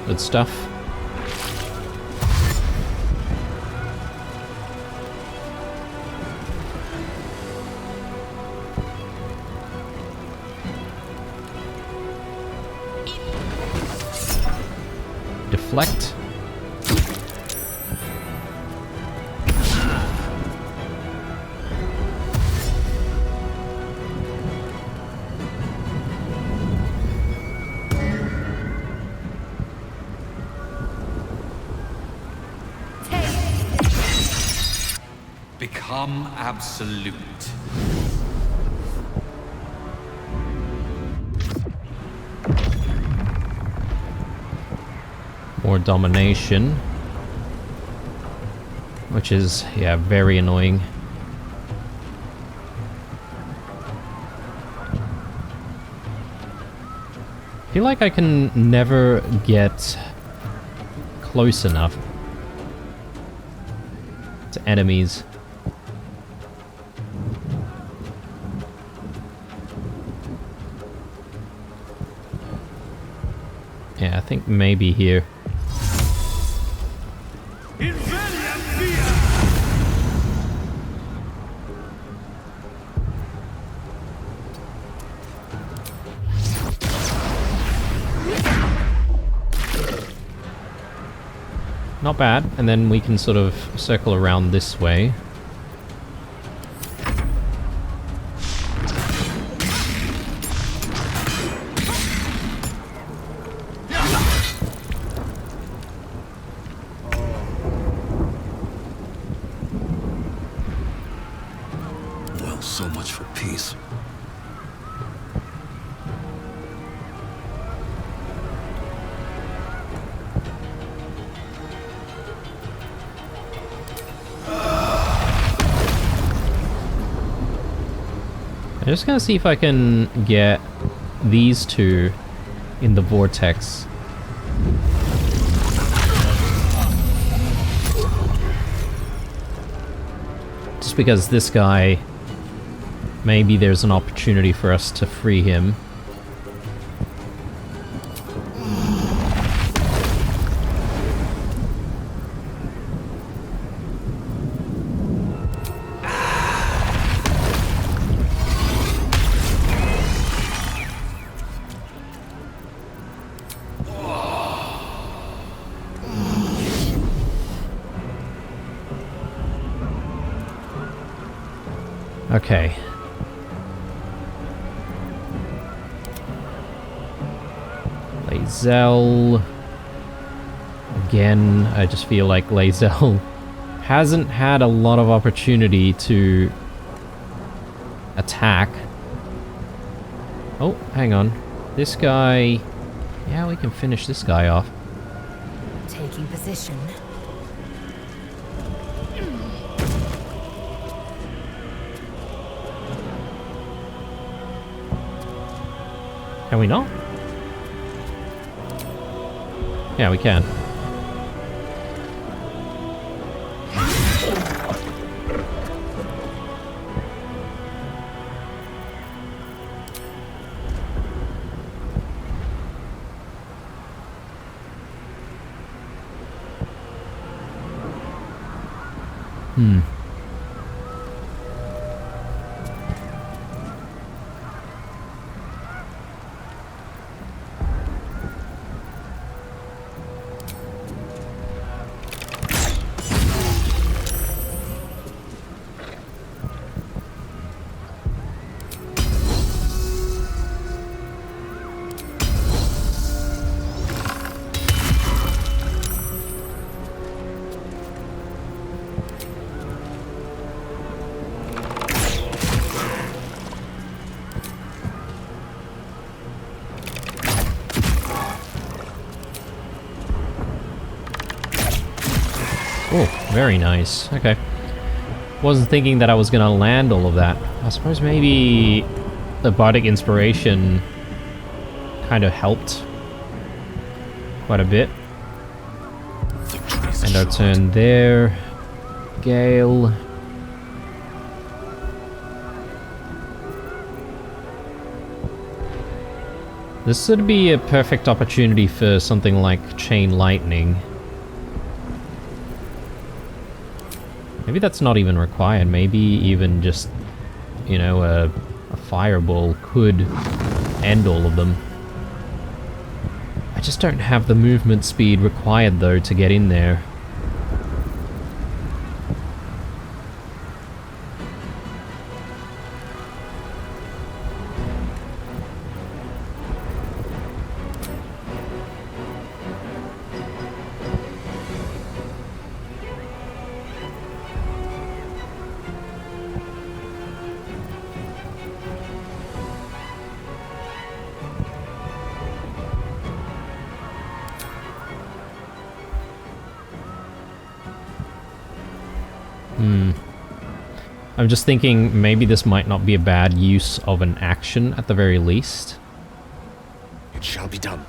[SPEAKER 1] Good stuff. Deflect.
[SPEAKER 21] Become absolute.
[SPEAKER 1] More domination. Which is, yeah, very annoying. I feel like I can never get close enough to enemies. Yeah, I think maybe here. Not bad, and then we can sort of circle around this way.
[SPEAKER 6] Well, so much for peace.
[SPEAKER 1] I'm just gonna see if I can get these two in the vortex. Just because this guy, maybe there's an opportunity for us to free him. Okay. Lae'zel. Again, I just feel like Lae'zel hasn't had a lot of opportunity to attack. Oh, hang on. This guy... Yeah, we can finish this guy off.
[SPEAKER 11] Taking position.
[SPEAKER 1] Can we not? Yeah, we can. Oh, very nice. Okay. Wasn't thinking that I was gonna land all of that. I suppose maybe the Bardic Inspiration kind of helped quite a bit. And our turn there. Gale. This would be a perfect opportunity for something like Chain Lightning. Maybe that's not even required. Maybe even just, you know, a fireball could end all of them. I just don't have the movement speed required, though, to get in there. I'm just thinking maybe this might not be a bad use of an action at the very least.
[SPEAKER 6] It shall be done.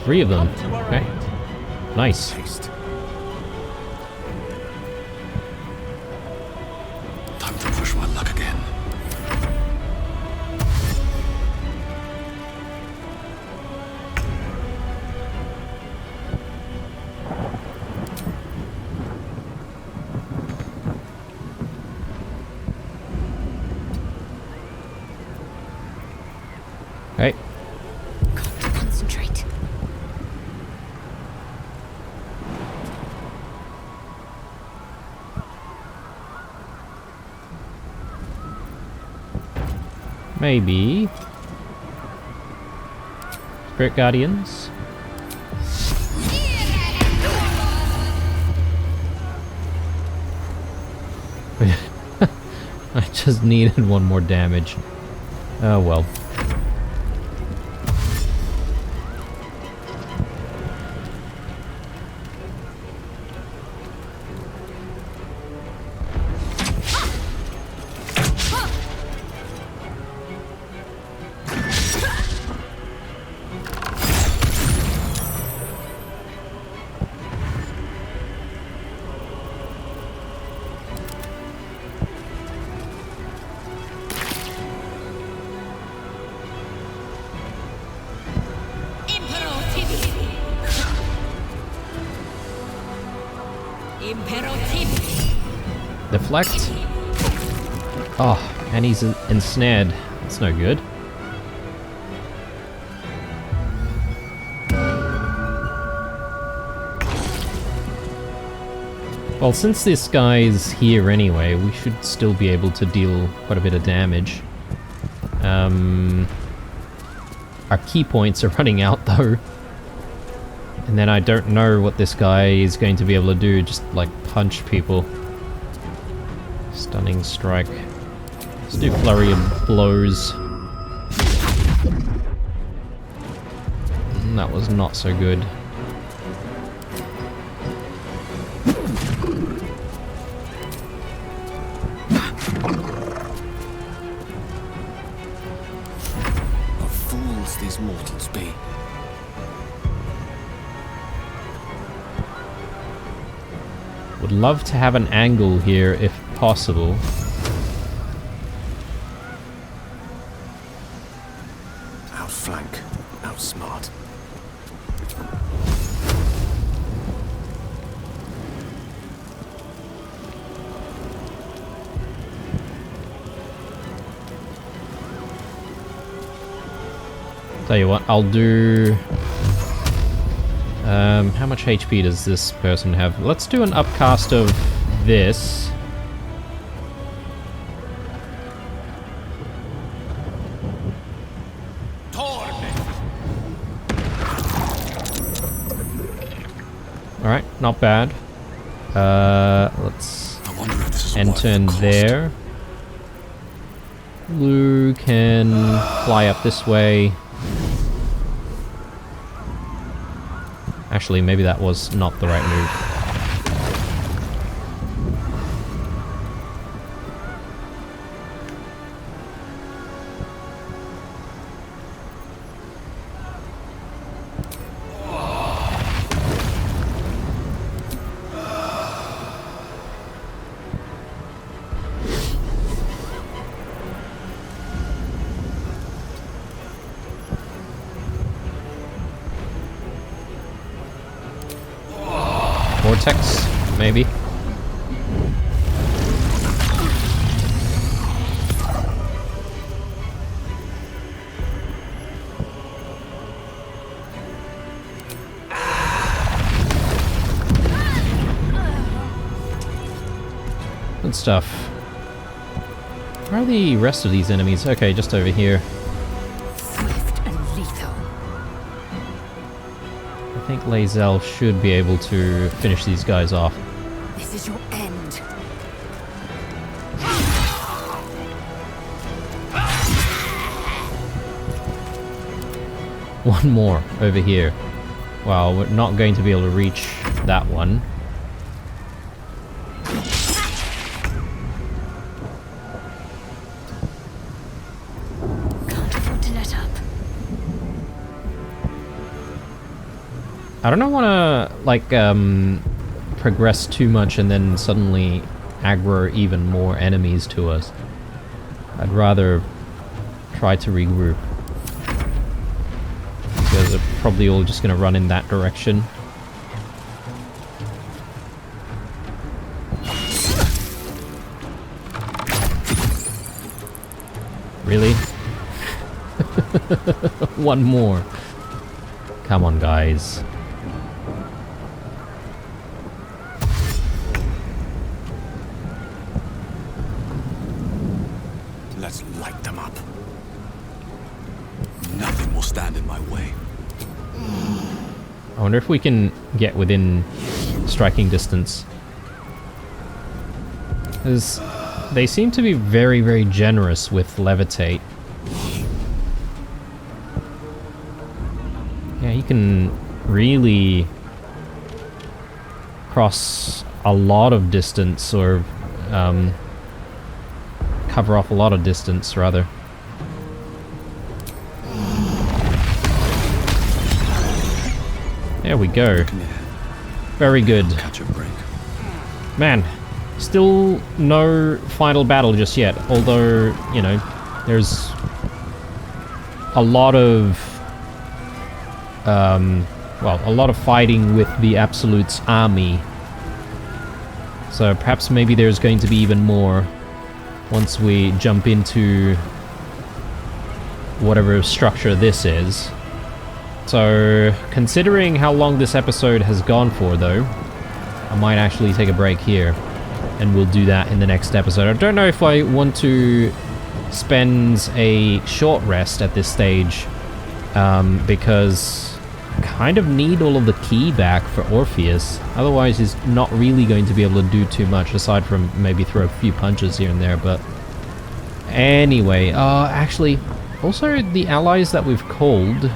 [SPEAKER 1] Three of them. Okay. Nice.
[SPEAKER 6] Time to push my luck again.
[SPEAKER 1] Okay.
[SPEAKER 2] Concentrate.
[SPEAKER 1] Maybe. Spirit Guardians. I just needed one more damage. Oh well. Deflect. Oh, and he's ensnared. That's no good. Well, since this guy's here anyway, we should still be able to deal quite a bit of damage. Our key points are running out though. And then I don't know what this guy is going to be able to do, just like punch people. Stunning strike. Let's do flurry of blows. That was not so good.
[SPEAKER 16] What fools these mortals be.
[SPEAKER 1] Would love to have an angle here if possible.
[SPEAKER 5] Outflank, outsmart.
[SPEAKER 1] Tell you what, I'll do... how much HP does this person have? Let's do an upcast of this. Alright, not bad. Let's end turn there. Lu can fly up this way. Actually, maybe that was not the right move. Vortex, maybe. Good stuff. Where are the rest of these enemies? Okay, just over here.
[SPEAKER 3] Swift and lethal.
[SPEAKER 1] I think Lae'zel should be able to finish these guys off.
[SPEAKER 3] This is your end.
[SPEAKER 1] One more over here. Wow, we're not going to be able to reach that one.
[SPEAKER 3] Can't afford to let up.
[SPEAKER 1] I don't want to, like, progress too much and then suddenly aggro even more enemies to us. I'd rather try to regroup. Because they're probably all just going to run in that direction. Really? One more. Come on, guys.
[SPEAKER 16] Let's light them up. Nothing will stand in my way.
[SPEAKER 1] I wonder if we can get within striking distance. Because they seem to be very, very generous with levitate. Yeah, you can really cross a lot of distance, or cover off a lot of distance, rather. There we go. Very good.
[SPEAKER 16] Catch a break.
[SPEAKER 1] Man, still no final battle just yet, although, you know, there's a lot of well, a lot of fighting with the Absolute's army. So perhaps maybe there's going to be even more once we jump into whatever structure this is. So, considering how long this episode has gone for, though, I might actually take a break here, and we'll do that in the next episode. I don't know if I want to spend a short rest at this stage, because I kind of need all of the key back for Orpheus. Otherwise, he's not really going to be able to do too much, aside from maybe throw a few punches here and there, but... Anyway, actually, also the allies that we've called...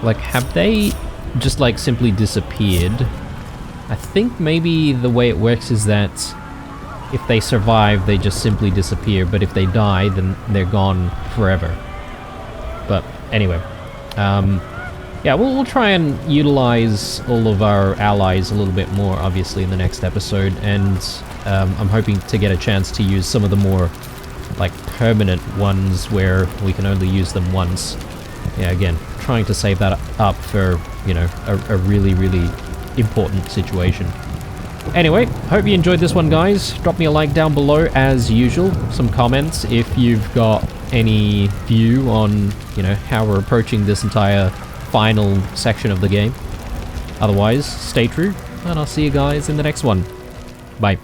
[SPEAKER 1] Like, have they just, like, simply disappeared? I think maybe the way it works is that if they survive, they just simply disappear, but if they die, then they're gone forever. But anyway, yeah, we'll try and utilize all of our allies a little bit more, obviously, in the next episode, and I'm hoping to get a chance to use some of the more, like, permanent ones where we can only use them once. Yeah, again, trying to save that up for, you know, a really, really important situation. Anyway, hope you enjoyed this one, guys. Drop me a like down below as usual. Some comments if you've got any view on, you know, how we're approaching this entire final section of the game. Otherwise, stay true, and I'll see you guys in the next one. Bye.